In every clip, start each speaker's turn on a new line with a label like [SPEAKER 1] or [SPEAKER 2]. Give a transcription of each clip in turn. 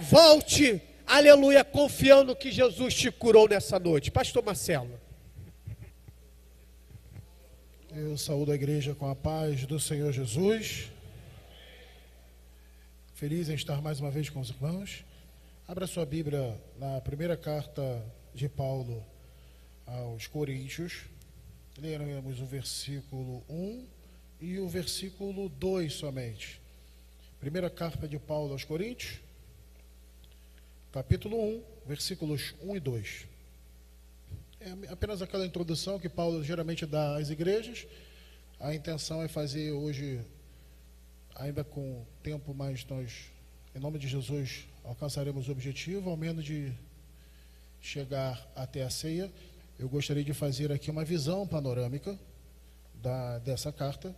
[SPEAKER 1] Volte, aleluia, confiando que Jesus te curou nessa noite. Pastor Marcelo.
[SPEAKER 2] Eu saúdo a igreja com a paz do Senhor Jesus. Feliz em estar mais uma vez com os irmãos. Abra sua Bíblia na primeira carta de Paulo aos Coríntios. Leremos o versículo 1 e o versículo 2 somente. Primeira carta de Paulo aos Coríntios, capítulo 1, versículos 1 e 2. É apenas aquela introdução que Paulo geralmente dá às igrejas. A intenção é fazer hoje, ainda com tempo, mas nós, em nome de Jesus, alcançaremos o objetivo, ao menos de chegar até a ceia. Eu gostaria de fazer aqui uma visão panorâmica dessa carta.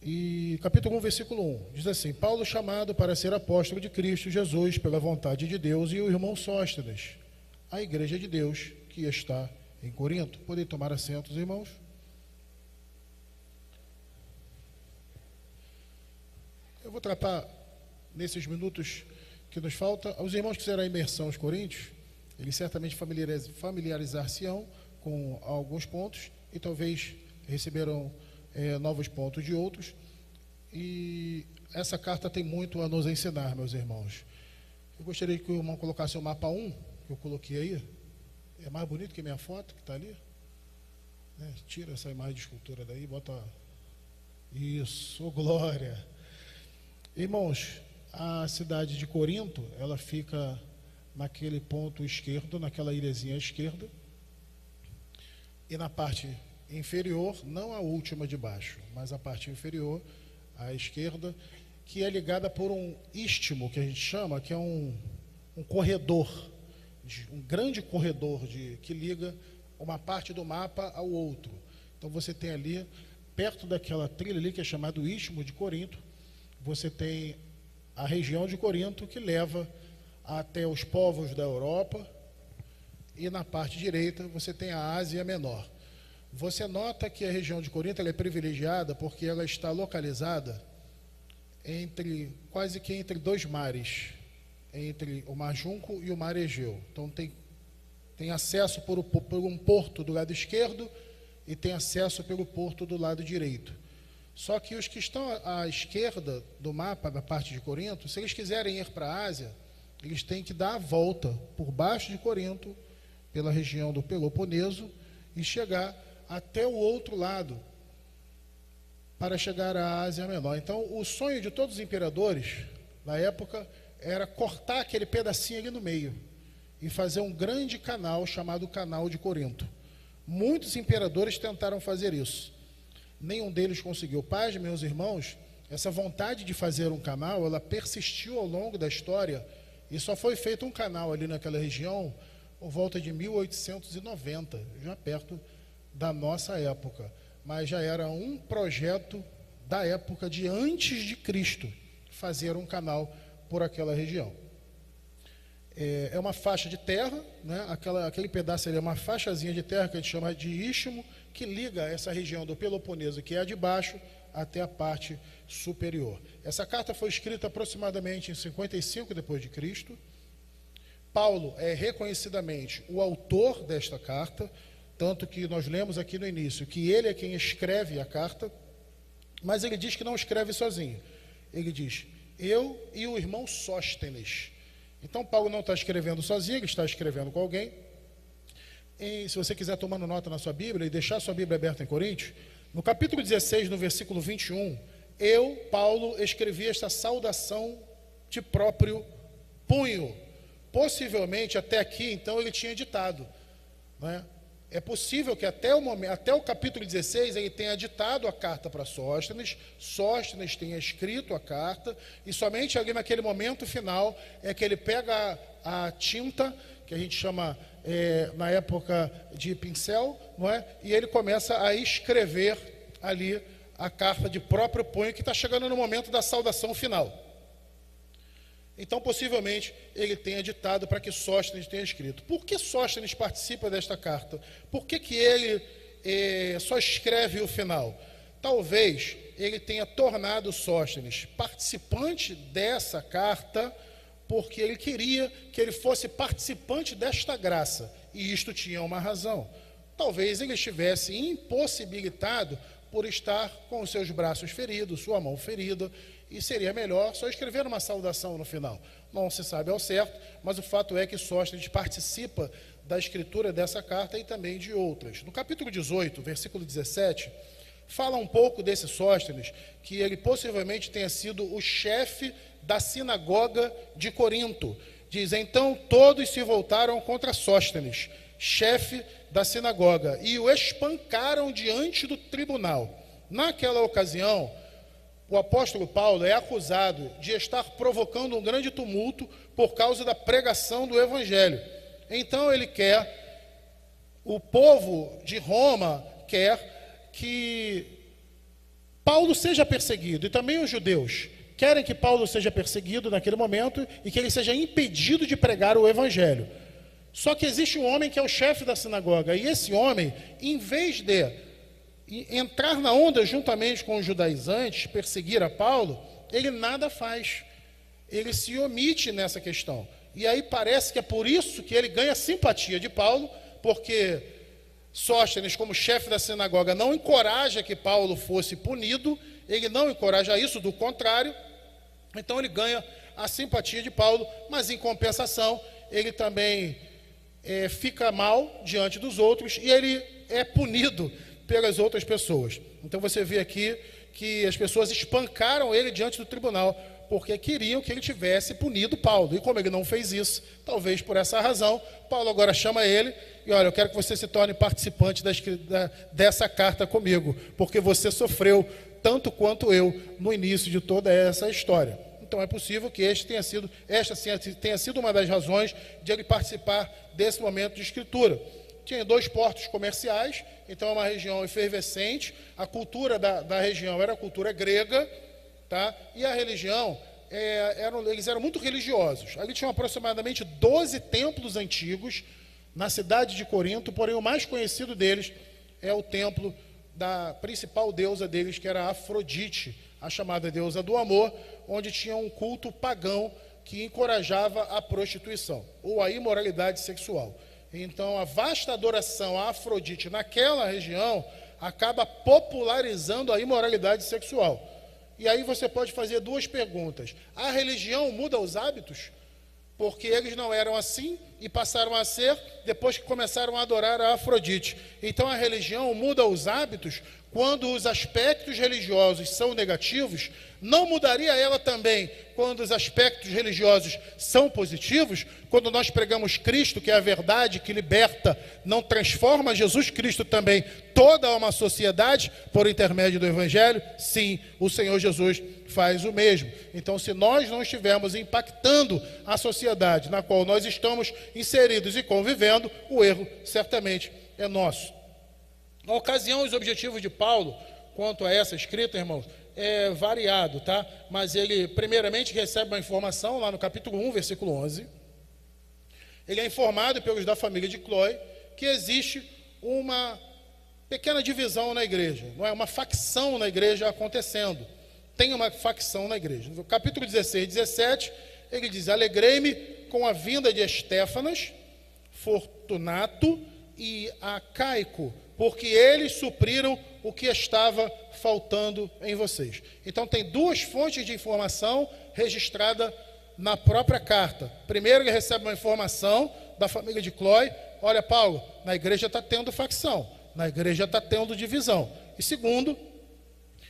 [SPEAKER 2] E capítulo 1, versículo 1, diz assim: Paulo, chamado para ser apóstolo de Cristo Jesus pela vontade de Deus, e o irmão Sóstenes, a igreja de Deus que está em Corinto. Podem tomar assentos, irmãos? Eu vou tratar, nesses minutos que nos falta, os irmãos que fizeram a imersão aos Coríntios, eles certamente familiarizar-se-ão com alguns pontos e talvez receberão novos pontos de outros. E essa carta tem muito a nos ensinar, meus irmãos. Eu gostaria que o irmão colocasse o mapa 1, que eu coloquei aí. É mais bonito que minha foto, que está ali. Tira essa imagem de escultura daí, bota... Isso, glória! Irmãos, a cidade de Corinto, ela fica naquele ponto esquerdo, naquela ilhazinha esquerda. E na parte inferior, não a última de baixo, mas a parte inferior, à esquerda, que é ligada por um istmo, que a gente chama, que é um corredor, um grande corredor que liga uma parte do mapa ao outro. Então você tem ali, perto daquela trilha ali, que é chamado Istmo de Corinto, você tem a região de Corinto, que leva até os povos da Europa, e na parte direita você tem a Ásia Menor. Você nota que a região de Corinto ela é privilegiada porque ela está localizada quase que entre dois mares, entre o Mar Junco e o Mar Egeu. Então tem acesso por um porto do lado esquerdo e tem acesso pelo porto do lado direito. Só que os que estão à esquerda do mapa, da parte de Corinto, se eles quiserem ir para a Ásia, eles têm que dar a volta por baixo de Corinto, pela região do Peloponeso, e chegar até o outro lado, para chegar à Ásia Menor. Então, o sonho de todos os imperadores, na época, era cortar aquele pedacinho ali no meio, e fazer um grande canal, chamado Canal de Corinto. Muitos imperadores tentaram fazer isso. Nenhum deles conseguiu. Paz, meus irmãos, essa vontade de fazer um canal, ela persistiu ao longo da história, e só foi feito um canal ali naquela região, por volta de 1890, já perto da nossa época, mas já era um projeto da época de antes de Cristo, fazer um canal por aquela região. É uma faixa de terra, né? Aquele pedaço ali é uma faixazinha de terra que a gente chama de istmo, que liga essa região do Peloponeso, que é a de baixo, até a parte superior. Essa carta foi escrita aproximadamente em 55 depois de Cristo. Paulo é reconhecidamente o autor desta carta, tanto que nós lemos aqui no início que ele é quem escreve a carta, mas ele diz que não escreve sozinho. Ele diz, eu e o irmão Sóstenes. Então Paulo não está escrevendo sozinho, ele está escrevendo com alguém. E se você quiser tomando nota na sua Bíblia e deixar a sua Bíblia aberta em Coríntios, no capítulo 16, no versículo 21, eu, Paulo, escrevi esta saudação de próprio punho. Possivelmente até aqui, então, ele tinha ditado, né? É possível que até o capítulo 16 ele tenha ditado a carta para Sóstenes, Sóstenes tenha escrito a carta, e somente ali naquele momento final é que ele pega a tinta, que a gente chama na época de pincel, não é? E ele começa a escrever ali a carta de próprio punho, que está chegando no momento da saudação final. Então, possivelmente, ele tenha ditado para que Sóstenes tenha escrito. Por que Sóstenes participa desta carta? Por que ele só escreve o final? Talvez ele tenha tornado Sóstenes participante dessa carta porque ele queria que ele fosse participante desta graça, e isto tinha uma razão. Talvez ele estivesse impossibilitado por estar com os seus braços feridos, sua mão ferida, e seria melhor só escrever uma saudação no final. Não se sabe ao certo, mas o fato é que Sóstenes participa da escritura dessa carta e também de outras. No capítulo 18, versículo 17, fala um pouco desse Sóstenes, que ele possivelmente tenha sido o chefe da sinagoga de Corinto. Diz, então todos se voltaram contra Sóstenes, chefe da sinagoga, e o espancaram diante do tribunal. Naquela ocasião, o apóstolo Paulo é acusado de estar provocando um grande tumulto por causa da pregação do evangelho. Então ele quer, o povo de Roma quer que Paulo seja perseguido, e também os judeus querem que Paulo seja perseguido naquele momento e que ele seja impedido de pregar o evangelho. Só que existe um homem que é o chefe da sinagoga, e esse homem, em vez de entrar na onda juntamente com os judaizantes, perseguir a Paulo, ele nada faz. Ele se omite nessa questão. E aí parece que é por isso que ele ganha simpatia de Paulo, porque Sóstenes, como chefe da sinagoga, não encoraja que Paulo fosse punido, ele não encoraja isso, do contrário, então ele ganha a simpatia de Paulo, mas em compensação, ele também fica mal diante dos outros e ele é punido pelas outras pessoas. Então você vê aqui que as pessoas espancaram ele diante do tribunal, porque queriam que ele tivesse punido Paulo. E como ele não fez isso, talvez por essa razão, Paulo agora chama ele e olha, eu quero que você se torne participante dessa carta comigo, porque você sofreu tanto quanto eu no início de toda essa história. Então é possível que esta tenha sido uma das razões de ele participar desse momento de escritura. Tinha 2 portos comerciais, então é uma região efervescente, a cultura da região era a cultura grega, tá? E a religião, eles eram muito religiosos. Ali tinham aproximadamente 12 templos antigos na cidade de Corinto, porém o mais conhecido deles é o templo da principal deusa deles, que era Afrodite, a chamada deusa do amor, onde tinha um culto pagão que encorajava a prostituição ou a imoralidade sexual. Então, a vasta adoração a Afrodite naquela região acaba popularizando a imoralidade sexual. E aí você pode fazer 2 perguntas. A religião muda os hábitos? Porque eles não eram assim e passaram a ser depois que começaram a adorar a Afrodite. Então, a religião muda os hábitos quando os aspectos religiosos são negativos. Não mudaria ela também quando os aspectos religiosos são positivos? Quando nós pregamos Cristo, que é a verdade que liberta, não transforma Jesus Cristo também toda uma sociedade por intermédio do Evangelho? Sim, o Senhor Jesus faz o mesmo. Então, se nós não estivermos impactando a sociedade na qual nós estamos inseridos e convivendo, o erro certamente é nosso. Na ocasião, os objetivos de Paulo quanto a essa escrita, irmãos, é variado, tá? Mas ele, primeiramente, recebe uma informação lá no capítulo 1, versículo 11. Ele é informado pelos da família de Cloé que existe uma pequena divisão na igreja, não é? Uma facção na igreja acontecendo. Tem uma facção na igreja. No capítulo 16 e 17, ele diz: alegrei-me com a vinda de Estéfanas, Fortunato e Acaico, porque eles supriram o que estava faltando em vocês. Então tem 2 fontes de informação registrada na própria carta. Primeiro, ele recebe uma informação da família de Cloé: olha, Paulo, na igreja está tendo facção, na igreja está tendo divisão. E segundo,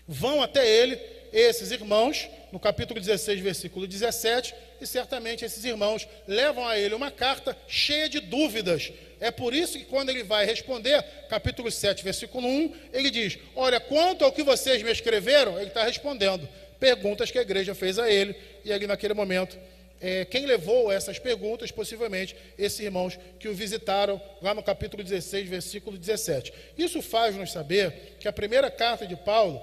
[SPEAKER 2] vão até ele esses irmãos, no capítulo 16, versículo 17, e certamente esses irmãos levam a ele uma carta cheia de dúvidas. É por isso que quando ele vai responder, capítulo 7, versículo 1, ele diz: olha, quanto ao que vocês me escreveram, ele está respondendo perguntas que a igreja fez a ele, e ali naquele momento, quem levou essas perguntas, possivelmente, esses irmãos que o visitaram lá no capítulo 16, versículo 17. Isso faz-nos saber que a primeira carta de Paulo,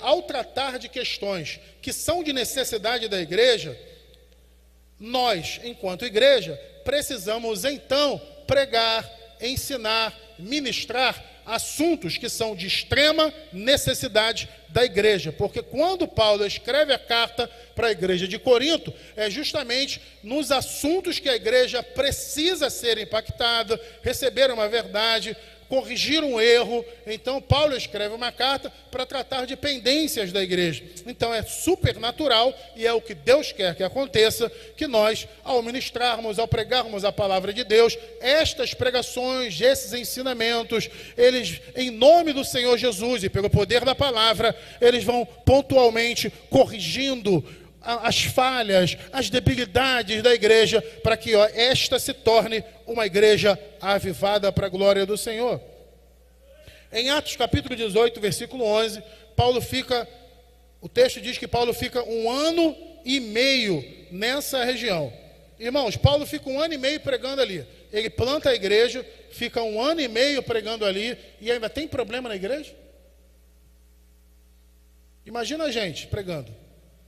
[SPEAKER 2] ao tratar de questões que são de necessidade da igreja, nós, enquanto igreja, precisamos então pregar, ensinar, ministrar assuntos que são de extrema necessidade da igreja, porque quando Paulo escreve a carta para a igreja de Corinto, é justamente nos assuntos que a igreja precisa ser impactada, receber uma verdade, corrigir um erro. Então Paulo escreve uma carta para tratar de pendências da igreja. Então é super natural, e é o que Deus quer que aconteça, que nós, ao ministrarmos, ao pregarmos a palavra de Deus, estas pregações, esses ensinamentos, eles, em nome do Senhor Jesus e pelo poder da palavra, eles vão pontualmente corrigindo as falhas, as debilidades da igreja, para que esta se torne uma igreja avivada para a glória do Senhor. Em Atos capítulo 18, versículo 11, o texto diz que Paulo fica 1 ano e meio nessa região. Irmãos, Paulo fica 1 ano e meio pregando ali. Ele planta a igreja, fica 1 ano e meio pregando ali, e ainda tem problema na igreja? Imagina a gente pregando.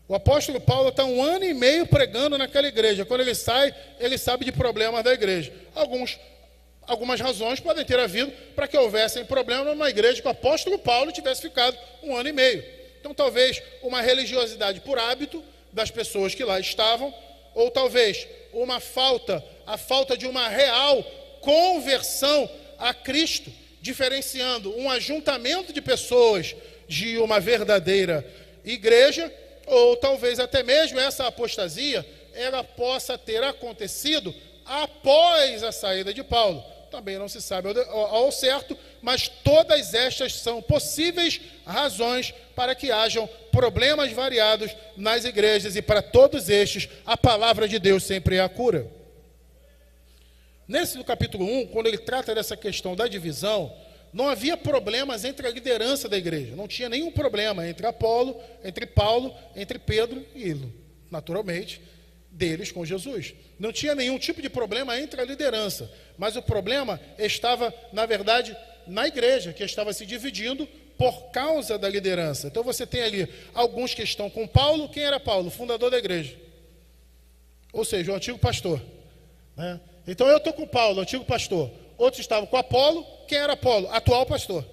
[SPEAKER 2] O apóstolo Paulo está 1 ano e meio pregando naquela igreja. Quando ele sai, ele sabe de problemas da igreja. Algumas razões podem ter havido para que houvessem problemas numa igreja que o apóstolo Paulo tivesse ficado 1 ano e meio. Então, talvez uma religiosidade por hábito das pessoas que lá estavam, ou talvez a falta de uma real conversão a Cristo, diferenciando um ajuntamento de pessoas de uma verdadeira igreja. Ou talvez até mesmo essa apostasia, ela possa ter acontecido após a saída de Paulo. Também não se sabe ao certo, mas todas estas são possíveis razões para que hajam problemas variados nas igrejas, e para todos estes, a palavra de Deus sempre é a cura. Nesse capítulo 1, quando ele trata dessa questão da divisão, não havia problemas entre a liderança da igreja. Não tinha nenhum problema entre Paulo, entre Pedro e, naturalmente, deles com Jesus. Não tinha nenhum tipo de problema entre a liderança. Mas o problema estava, na verdade, na igreja, que estava se dividindo por causa da liderança. Então você tem ali alguns que estão com Paulo. Quem era Paulo? O fundador da igreja. Ou seja, o antigo pastor. Né? Então eu estou com Paulo, o antigo pastor. Outros estavam com Apolo. Quem era Apolo? Atual pastor.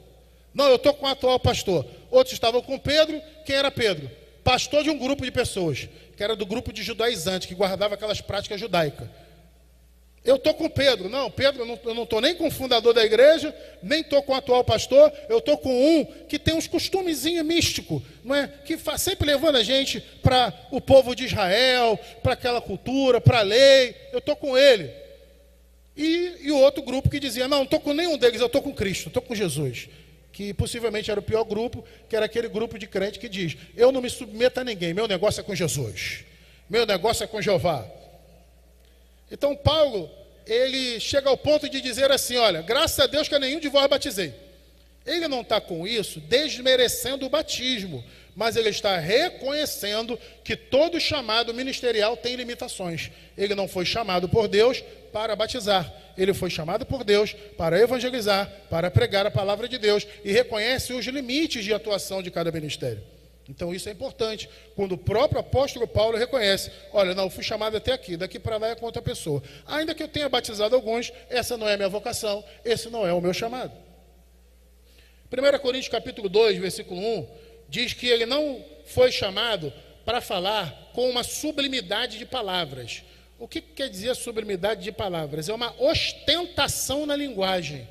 [SPEAKER 2] Não, eu estou com o atual pastor. Outros estavam com Pedro. Quem era Pedro? Pastor de um grupo de pessoas, que era do grupo de judaizantes, que guardava aquelas práticas judaicas. Eu estou com Pedro. Não, Pedro, eu não estou nem com o fundador da igreja, nem estou com o atual pastor. Eu estou com um que tem uns costumezinhos místicos, não é? Que sempre levando a gente para o povo de Israel, para aquela cultura, para a lei. Eu estou com ele. E o outro grupo que dizia, não estou com nenhum deles, eu estou com Cristo, estou com Jesus. Que possivelmente era o pior grupo, que era aquele grupo de crente que diz, eu não me submeto a ninguém, meu negócio é com Jesus, meu negócio é com Jeová. Então Paulo, ele chega ao ponto de dizer assim, olha, graças a Deus que a nenhum de vós batizei. Ele não está com isso desmerecendo o batismo, mas ele está reconhecendo que todo chamado ministerial tem limitações. Ele não foi chamado por Deus para batizar, ele foi chamado por Deus para evangelizar, para pregar a palavra de Deus, e reconhece os limites de atuação de cada ministério. Então isso é importante, quando o próprio apóstolo Paulo reconhece, olha, não, eu fui chamado até aqui, daqui para lá é com outra pessoa. Ainda que eu tenha batizado alguns, essa não é a minha vocação, esse não é o meu chamado. 1 Coríntios capítulo 2, versículo 1, diz que ele não foi chamado para falar com uma sublimidade de palavras. O que quer dizer sublimidade de palavras? É uma ostentação na linguagem.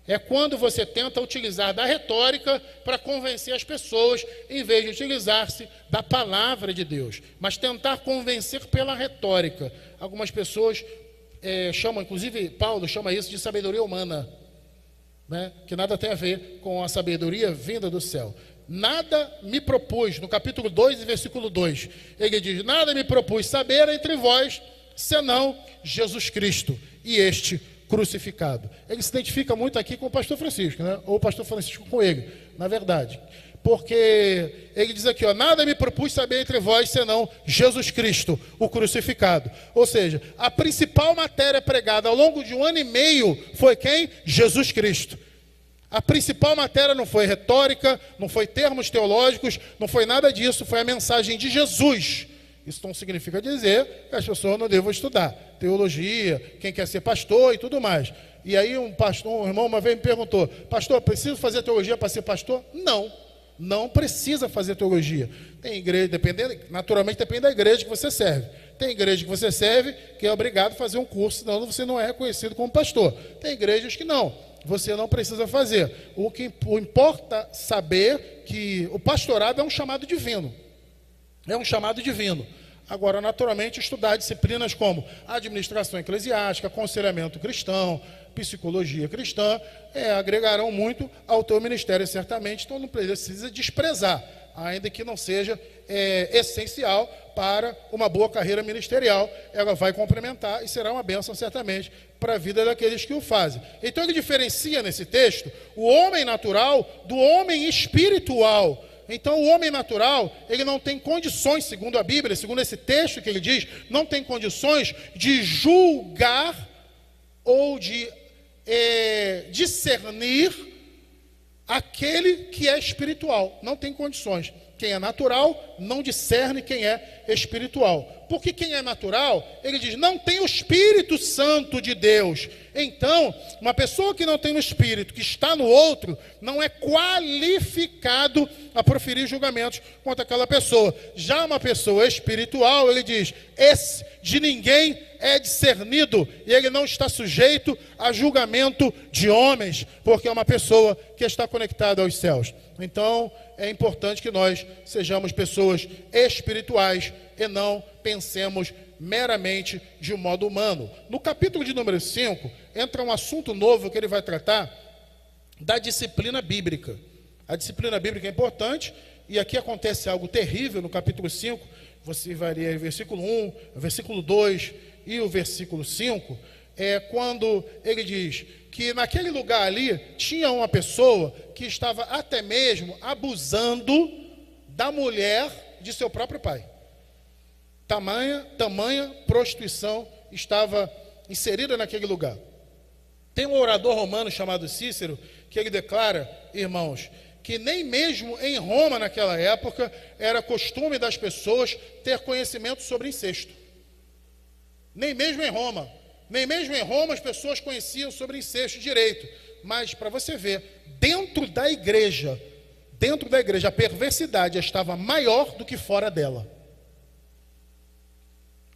[SPEAKER 2] É quando você tenta utilizar da retórica para convencer as pessoas, em vez de utilizar-se da palavra de Deus. Mas tentar convencer pela retórica. Algumas pessoas chamam, inclusive Paulo chama isso de sabedoria humana, né? Que nada tem a ver com a sabedoria vinda do céu. Nada me propus, no capítulo 2, versículo 2, ele diz, nada me propus saber entre vós, senão Jesus Cristo e este crucificado. Ele se identifica muito aqui com o pastor Francisco, né? Ou o pastor Francisco com ele, na verdade. Porque ele diz aqui, nada me propus saber entre vós, senão Jesus Cristo, o crucificado. Ou seja, a principal matéria pregada ao longo de 1 ano e meio foi quem? Jesus Cristo. A principal matéria não foi retórica, não foi termos teológicos, não foi nada disso, foi a mensagem de Jesus. Isso não significa dizer que as pessoas não devam estudar teologia, quem quer ser pastor e tudo mais. E aí um irmão uma vez me perguntou: pastor, preciso fazer teologia para ser pastor? Não precisa fazer teologia. Tem igreja, naturalmente depende da igreja que você serve. Tem igreja que você serve que é obrigado a fazer um curso, senão você não é reconhecido como pastor. Tem igrejas que não, você não precisa fazer. O que importa saber que o pastorado é um chamado divino. É um chamado divino. Agora, naturalmente, estudar disciplinas como administração eclesiástica, aconselhamento cristão, psicologia cristã, agregarão muito ao teu ministério, certamente. Então, não precisa desprezar, ainda que não seja essencial para uma boa carreira ministerial. Ela vai complementar e será uma bênção, certamente, para a vida daqueles que o fazem. Então, ele diferencia nesse texto o homem natural do homem espiritual. Então, o homem natural, ele não tem condições, segundo a Bíblia, segundo esse texto que ele diz, não tem condições de julgar ou de discernir aquele que é espiritual. Não tem condições. Quem é natural não discerne quem é espiritual. Porque quem é natural, ele diz, não tem o Espírito Santo de Deus. Então, uma pessoa que não tem o Espírito, que está no outro, não é qualificado a proferir julgamentos contra aquela pessoa. Já uma pessoa espiritual, ele diz, esse de ninguém é discernido, e ele não está sujeito a julgamento de homens, porque é uma pessoa que está conectada aos céus. Então, é importante que nós sejamos pessoas espirituais e não pensemos meramente de um modo humano. No capítulo de número 5, entra um assunto novo que ele vai tratar da disciplina bíblica. A disciplina bíblica é importante, e aqui acontece algo terrível no capítulo 5, você vai ler o versículo 1, o versículo 2 e o versículo 5, quando ele diz que naquele lugar ali tinha uma pessoa que estava até mesmo abusando da mulher de seu próprio pai. Tamanha prostituição estava inserida naquele lugar. Tem um orador romano chamado Cícero, que ele declara, irmãos, que nem mesmo em Roma naquela época era costume das pessoas ter conhecimento sobre incesto. Nem mesmo em Roma. Nem mesmo em Roma as pessoas conheciam sobre incesto direito. Mas, para você ver, dentro da igreja, a perversidade estava maior do que fora dela.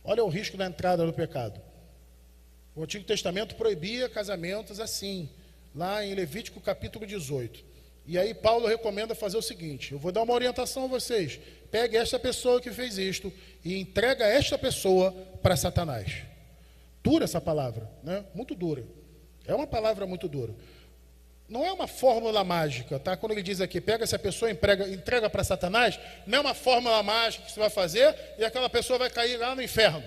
[SPEAKER 2] Olha o risco da entrada do pecado. O Antigo Testamento proibia casamentos assim, lá em Levítico capítulo 18. E aí Paulo recomenda fazer o seguinte, eu vou dar uma orientação a vocês. Pegue esta pessoa que fez isto e entrega esta pessoa para Satanás. Dura essa palavra, né? Muito dura. É uma palavra muito dura. Não é uma fórmula mágica, tá? Quando ele diz aqui, pega essa pessoa e entrega para Satanás, não é uma fórmula mágica que você vai fazer e aquela pessoa vai cair lá no inferno.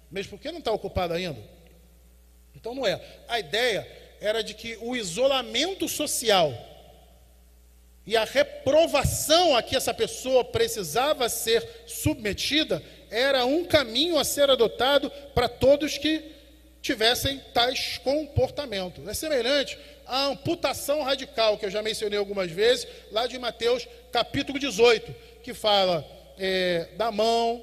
[SPEAKER 2] Mesmo porque não está ocupada ainda. Então não é. A ideia era de que o isolamento social e a reprovação a que essa pessoa precisava ser submetida era um caminho a ser adotado para todos que tivessem tais comportamentos. É semelhante à amputação radical, que eu já mencionei algumas vezes, lá de Mateus capítulo 18, que fala da mão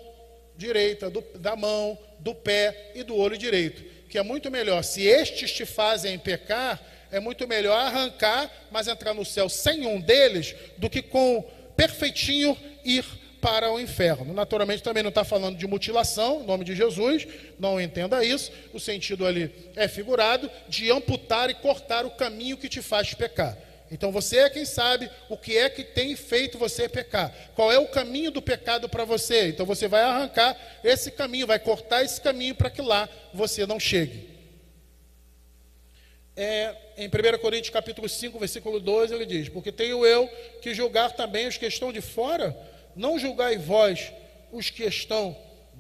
[SPEAKER 2] direita, da mão, do pé e do olho direito. Que é muito melhor, se estes te fazem pecar, é muito melhor arrancar, mas entrar no céu sem um deles, do que com perfeitinho ir para o inferno. Naturalmente também não está falando de mutilação, em nome de Jesus, não entenda isso, o sentido ali é figurado, de amputar e cortar o caminho que te faz pecar. Então você é quem sabe o que é que tem feito você pecar, qual é o caminho do pecado para você, então você vai arrancar esse caminho, vai cortar esse caminho para que lá você não chegue. Em 1 Coríntios capítulo 5, versículo 12, ele diz, porque tenho eu que julgar também os que estão de fora, não julgai vós os que estão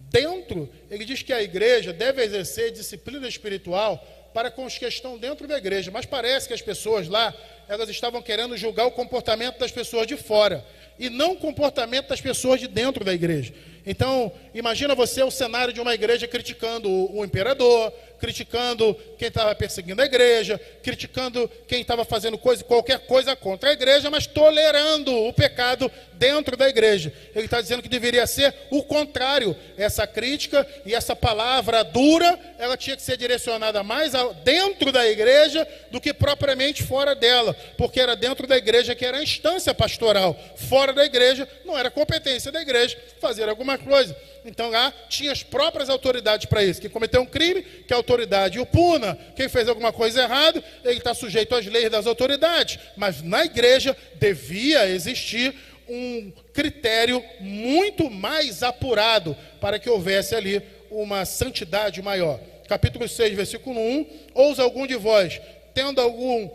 [SPEAKER 2] dentro. Ele diz que a igreja deve exercer disciplina espiritual para com os que estão dentro da igreja, mas parece que as pessoas lá, elas estavam querendo julgar o comportamento das pessoas de fora, e não o comportamento das pessoas de dentro da igreja. Então, imagina você o cenário de uma igreja criticando o imperador, criticando quem estava perseguindo a igreja, criticando quem estava fazendo qualquer coisa contra a igreja, mas tolerando o pecado dentro da igreja. Ele está dizendo que deveria ser o contrário. Essa crítica e essa palavra dura, ela tinha que ser direcionada mais dentro da igreja do que propriamente fora dela, porque era dentro da igreja que era a instância pastoral. Fora da igreja, não era competência da igreja fazer alguma coisa. Então lá tinha as próprias autoridades para isso. Quem cometeu um crime, que a autoridade o puna. Quem fez alguma coisa errada, ele está sujeito às leis das autoridades. Mas na igreja devia existir um critério muito mais apurado para que houvesse ali uma santidade maior. Capítulo 6, versículo 1. Ousa algum de vós, tendo algum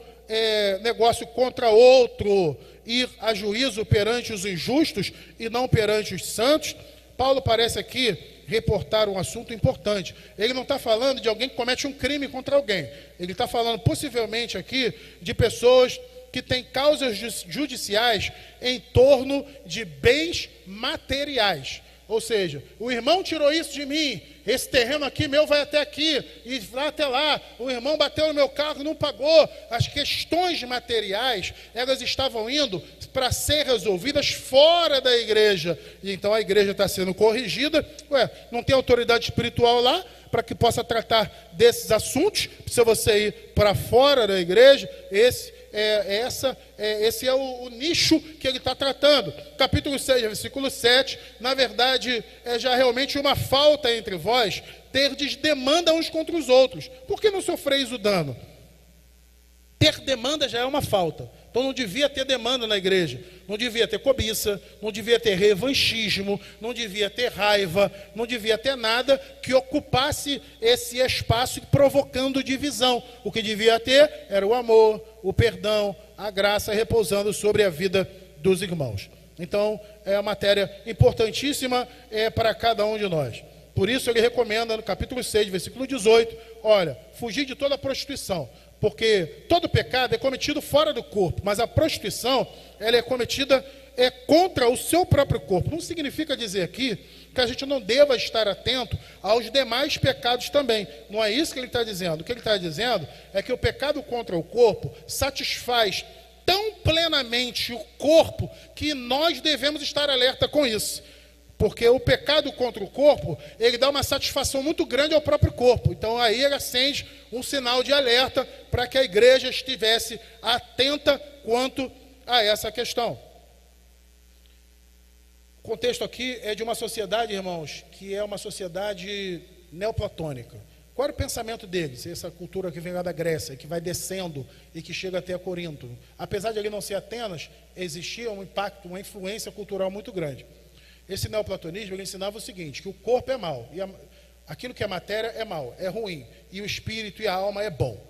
[SPEAKER 2] negócio contra outro, ir a juízo perante os injustos e não perante os santos? Paulo parece aqui reportar um assunto importante. Ele não está falando de alguém que comete um crime contra alguém. Ele está falando possivelmente aqui de pessoas que têm causas judiciais em torno de bens materiais. Ou seja, o irmão tirou isso de mim, esse terreno aqui meu vai até aqui, e vai até lá, o irmão bateu no meu carro e não pagou. As questões materiais, elas estavam indo para ser resolvidas fora da igreja, e então a igreja está sendo corrigida. Não tem autoridade espiritual lá para que possa tratar desses assuntos? Precisa você ir para fora da igreja? Esse é o nicho que ele está tratando. Capítulo 6, versículo 7, na verdade, é já realmente uma falta entre vós, terdes demanda uns contra os outros. Por que não sofreis o dano? Ter demanda já é uma falta. Então não devia ter demanda na igreja, não devia ter cobiça, não devia ter revanchismo, não devia ter raiva, não devia ter nada que ocupasse esse espaço provocando divisão. O que devia ter era o amor, o perdão, a graça repousando sobre a vida dos irmãos. Então é uma matéria importantíssima para cada um de nós. Por isso ele recomenda no capítulo 6, versículo 18, olha, fugir de toda prostituição. Porque todo pecado é cometido fora do corpo, mas a prostituição, ela é cometida contra o seu próprio corpo. Não significa dizer aqui que a gente não deva estar atento aos demais pecados também. Não é isso que ele está dizendo. O que ele está dizendo é que o pecado contra o corpo satisfaz tão plenamente o corpo que nós devemos estar alerta com isso. Porque o pecado contra o corpo, ele dá uma satisfação muito grande ao próprio corpo. Então aí ele acende um sinal de alerta para que a igreja estivesse atenta quanto a essa questão. O contexto aqui é de uma sociedade, irmãos, que é uma sociedade neoplatônica. Qual era o pensamento deles? Essa cultura que vem lá da Grécia, que vai descendo e que chega até Corinto. Apesar de ele não ser Atenas, existia um impacto, uma influência cultural muito grande. Esse neoplatonismo, ele ensinava o seguinte, que o corpo é mau, e aquilo que é matéria é mau, é ruim, e o espírito e a alma é bom.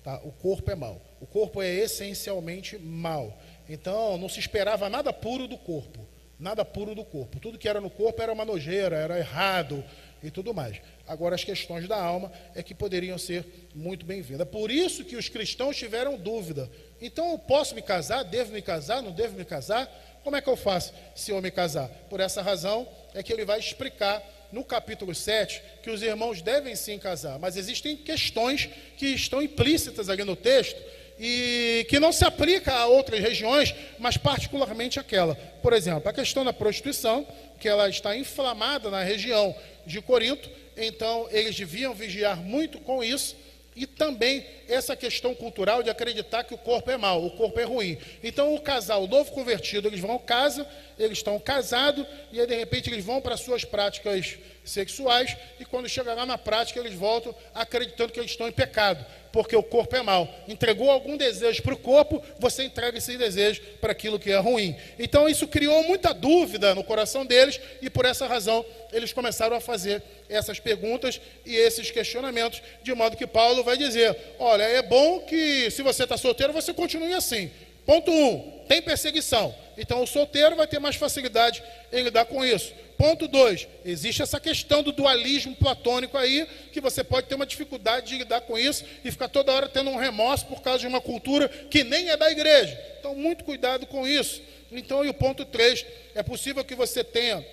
[SPEAKER 2] Tá? O corpo é mau. O corpo é essencialmente mau. Então, não se esperava nada puro do corpo. Nada puro do corpo. Tudo que era no corpo era uma nojeira, era errado e tudo mais. Agora, as questões da alma é que poderiam ser muito bem-vindas. Por isso que os cristãos tiveram dúvida. Então, eu posso me casar? Devo me casar? Não devo me casar? Como é que eu faço se eu me casar? Por essa razão é que ele vai explicar no capítulo 7 que os irmãos devem sim casar, mas existem questões que estão implícitas ali no texto e que não se aplica a outras regiões, mas particularmente aquela. Por exemplo, a questão da prostituição, que ela está inflamada na região de Corinto, então eles deviam vigiar muito com isso. E também essa questão cultural de acreditar que o corpo é mau, o corpo é ruim. Então o casal, o novo convertido, eles vão casa, eles estão casados, e aí de repente eles vão para suas práticas sexuais, e quando chega lá na prática eles voltam acreditando que eles estão em pecado, porque o corpo é mau. Entregou algum desejo para o corpo, você entrega esse desejo para aquilo que é ruim. Então isso criou muita dúvida no coração deles, e por essa razão eles começaram a fazer essas perguntas e esses questionamentos, de modo que Paulo vai dizer, olha, é bom que se você está solteiro, você continue assim. Ponto 1, tem perseguição. Então o solteiro vai ter mais facilidade em lidar com isso. Ponto 2, existe essa questão do dualismo platônico aí, que você pode ter uma dificuldade de lidar com isso e ficar toda hora tendo um remorso por causa de uma cultura que nem é da igreja. Então muito cuidado com isso. Então, e o ponto 3, é possível que você tenha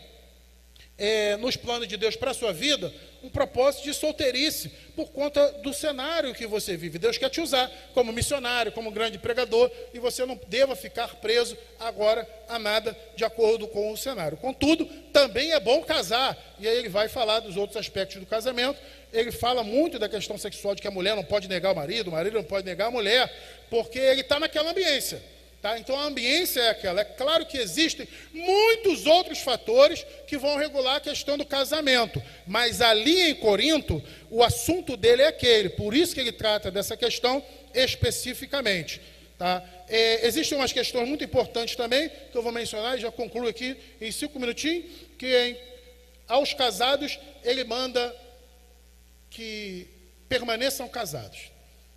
[SPEAKER 2] nos planos de Deus para a sua vida, um propósito de solteirice, por conta do cenário que você vive. Deus quer te usar como missionário, como grande pregador, e você não deva ficar preso agora a nada de acordo com o cenário. Contudo, também é bom casar, e aí ele vai falar dos outros aspectos do casamento. Ele fala muito da questão sexual, de que a mulher não pode negar o marido não pode negar a mulher, porque ele está naquela ambiência. Tá? Então a ambiência é aquela. É claro que existem muitos outros fatores que vão regular a questão do casamento, mas ali em Corinto o assunto dele é aquele, por isso que ele trata dessa questão especificamente. Tá? Existem umas questões muito importantes também, que eu vou mencionar e já concluo aqui em 5 minutinhos, que aos casados ele manda que permaneçam casados,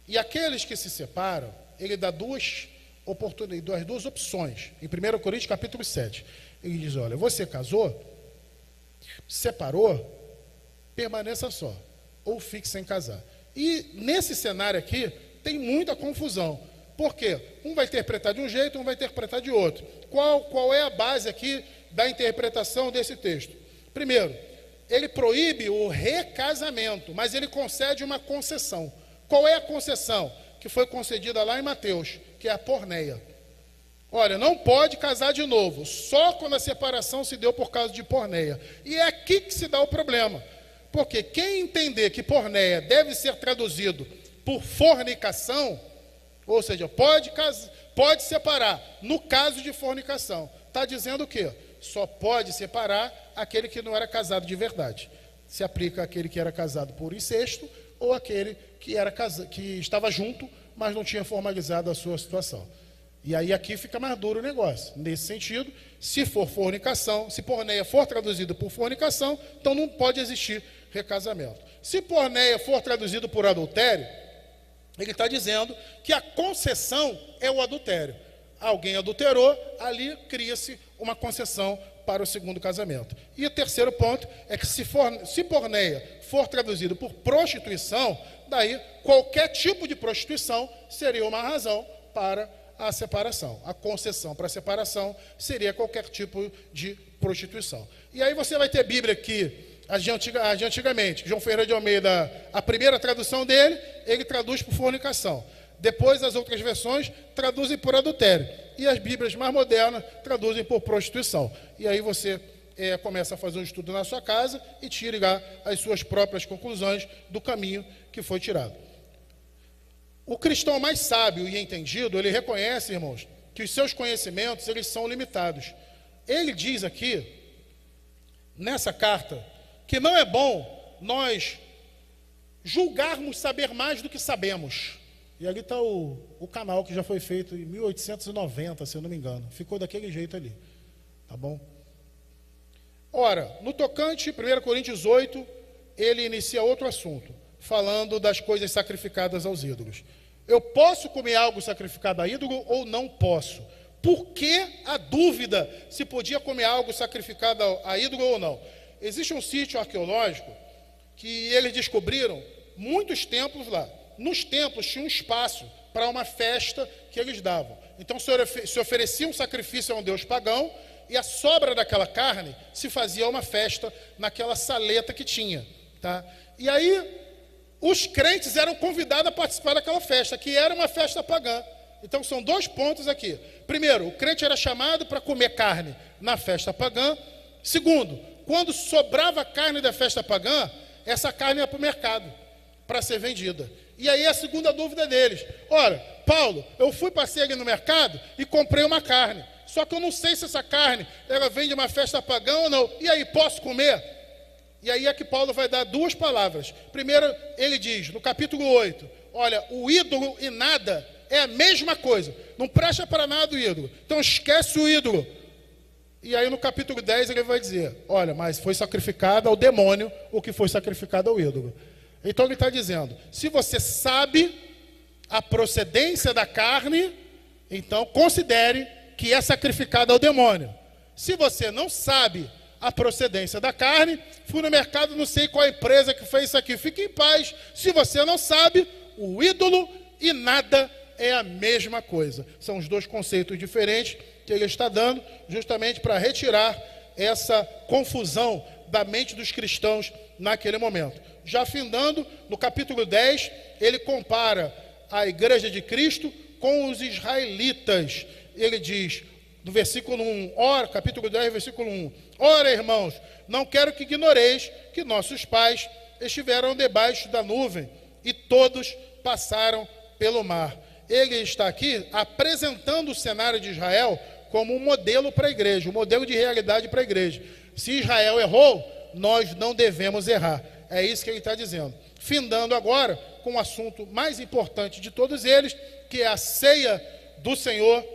[SPEAKER 2] e aqueles que se separam, ele dá duas opções. Em 1 Coríntios capítulo 7, ele diz: olha, você casou, separou, permaneça só, ou fique sem casar. E nesse cenário aqui tem muita confusão. Por quê? Um vai interpretar de um jeito, um vai interpretar de outro. Qual é a base aqui da interpretação desse texto? Primeiro, ele proíbe o recasamento, mas ele concede uma concessão. Qual é a concessão? Que foi concedida lá em Mateus, que é a porneia. Olha, não pode casar de novo, só quando a separação se deu por causa de porneia. E é aqui que se dá o problema. Porque quem entender que porneia deve ser traduzido por fornicação, ou seja, pode separar, no caso de fornicação, está dizendo o quê? Só pode separar aquele que não era casado de verdade. Se aplica àquele que era casado por incesto, ou aquele que estava junto, mas não tinha formalizado a sua situação. E aí aqui fica mais duro o negócio. Nesse sentido, se for fornicação, se porneia for traduzido por fornicação, então não pode existir recasamento. Se porneia for traduzido por adultério, ele está dizendo que a concessão é o adultério. Alguém adulterou, ali cria-se uma concessão para o segundo casamento. E o terceiro ponto é que se porneia for traduzido por prostituição, daí qualquer tipo de prostituição seria uma razão para a separação. A concessão para a separação seria qualquer tipo de prostituição. E aí você vai ter Bíblia que, antigamente, João Ferreira de Almeida, a primeira tradução dele, ele traduz por fornicação. Depois as outras versões traduzem por adultério. E as Bíblias mais modernas traduzem por prostituição. E aí você começa a fazer um estudo na sua casa e tira as suas próprias conclusões do caminho que foi tirado. O cristão mais sábio e entendido, ele reconhece, irmãos, que os seus conhecimentos, eles são limitados. Ele diz aqui, nessa carta, que não é bom nós julgarmos saber mais do que sabemos. E ali está o canal que já foi feito em 1890, se eu não me engano. Ficou daquele jeito ali, tá bom? Ora, no tocante, 1 Coríntios 8, ele inicia outro assunto, falando das coisas sacrificadas aos ídolos. Eu posso comer algo sacrificado a ídolo ou não posso? Por que a dúvida se podia comer algo sacrificado a ídolo ou não? Existe um sítio arqueológico que eles descobriram muitos templos lá. Nos templos tinha um espaço para uma festa que eles davam. Então se oferecia um sacrifício a um deus pagão, e a sobra daquela carne se fazia uma festa naquela saleta que tinha. Tá? E aí os crentes eram convidados a participar daquela festa, que era uma festa pagã. Então são 2 pontos aqui. Primeiro, o crente era chamado para comer carne na festa pagã. Segundo, quando sobrava carne da festa pagã, essa carne ia para o mercado para ser vendida. E aí a segunda dúvida deles: olha, Paulo, eu passei ali no mercado e comprei uma carne, só que eu não sei se essa carne ela vem de uma festa pagã ou não. E aí, posso comer? E aí é que Paulo vai dar 2 palavras. Primeiro, ele diz, no capítulo 8, olha, o ídolo e nada é a mesma coisa. Não presta para nada o ídolo. Então esquece o ídolo. E aí no capítulo 10 ele vai dizer, olha, mas foi sacrificado ao demônio o que foi sacrificado ao ídolo. Então ele está dizendo, se você sabe a procedência da carne, então considere que é sacrificado ao demônio. Se você não sabe a procedência da carne, fui no mercado, não sei qual empresa que fez isso aqui, fique em paz. Se você não sabe, o ídolo e nada é a mesma coisa. São os 2 conceitos diferentes que ele está dando, justamente para retirar essa confusão da mente dos cristãos naquele momento. Já findando, no capítulo 10, ele compara a igreja de Cristo com os israelitas. Ele diz, no versículo 1, ora, capítulo 10, versículo 1, ora, irmãos, não quero que ignoreis que nossos pais estiveram debaixo da nuvem e todos passaram pelo mar. Ele está aqui apresentando o cenário de Israel como um modelo para a igreja, um modelo de realidade para a igreja. Se Israel errou, nós não devemos errar. É isso que ele está dizendo. Findando agora com o assunto mais importante de todos eles, que é a ceia do Senhor.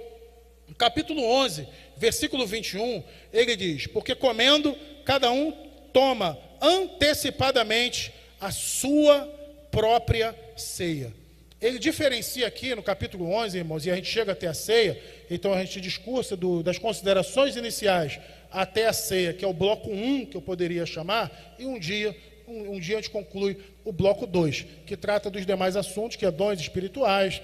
[SPEAKER 2] No capítulo 11, versículo 21, ele diz, porque comendo, cada um toma antecipadamente a sua própria ceia. Ele diferencia aqui no capítulo 11, irmãos, e a gente chega até a ceia, então a gente discursa das considerações iniciais até a ceia, que é o bloco 1, que eu poderia chamar, e um dia a gente conclui o bloco 2, que trata dos demais assuntos, que é dons espirituais,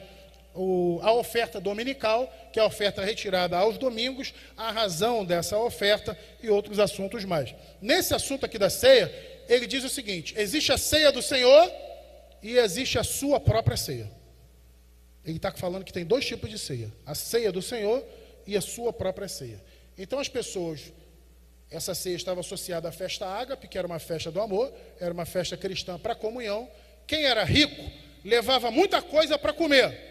[SPEAKER 2] a oferta dominical, que é a oferta retirada aos domingos, a razão dessa oferta e outros assuntos mais. Nesse assunto aqui da ceia, ele diz o seguinte, existe a ceia do Senhor e existe a sua própria ceia. Ele está falando que tem dois tipos de ceia, a ceia do Senhor e a sua própria ceia. Então as pessoas, essa ceia estava associada à festa ágape, que era uma festa do amor, era uma festa cristã para comunhão. Quem era rico levava muita coisa para comer.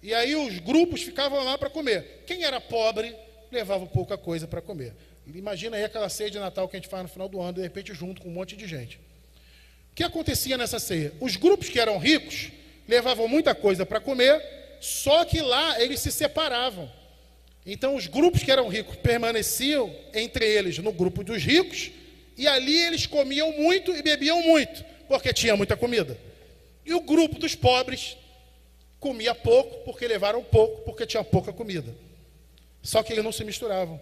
[SPEAKER 2] E aí os grupos ficavam lá para comer. Quem era pobre levava pouca coisa para comer. Imagina aí aquela ceia de Natal que a gente faz no final do ano, de repente junto com um monte de gente. O que acontecia nessa ceia? Os grupos que eram ricos levavam muita coisa para comer, só que lá eles se separavam. Então os grupos que eram ricos permaneciam entre eles no grupo dos ricos, e ali eles comiam muito e bebiam muito, porque tinha muita comida. E o grupo dos pobres comia pouco, porque levaram pouco, porque tinha pouca comida. Só que eles não se misturavam.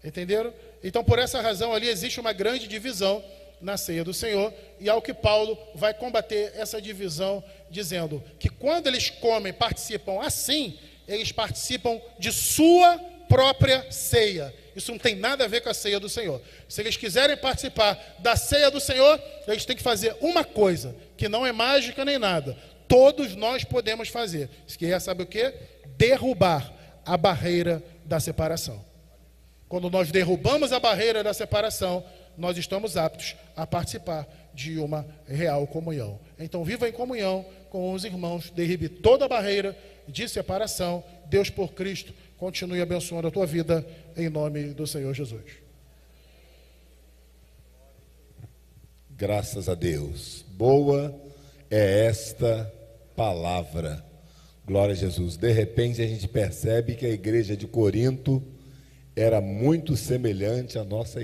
[SPEAKER 2] Entenderam? Então, por essa razão ali, existe uma grande divisão na ceia do Senhor, e ao que Paulo vai combater essa divisão, dizendo que quando eles comem, participam assim, eles participam de sua própria ceia. Isso não tem nada a ver com a ceia do Senhor. Se eles quiserem participar da ceia do Senhor, eles têm que fazer uma coisa, que não é mágica nem nada. Todos nós podemos fazer. Isso que é, sabe o quê? Derrubar a barreira da separação. Quando nós derrubamos a barreira da separação, nós estamos aptos a participar de uma real comunhão. Então, viva em comunhão com os irmãos, derribe toda a barreira de separação. Deus, por Cristo, continue abençoando a tua vida, em nome do Senhor Jesus.
[SPEAKER 3] Graças a Deus. Boa é esta palavra. Glória a Jesus. De repente a gente percebe que a igreja de Corinto era muito semelhante à nossa igreja.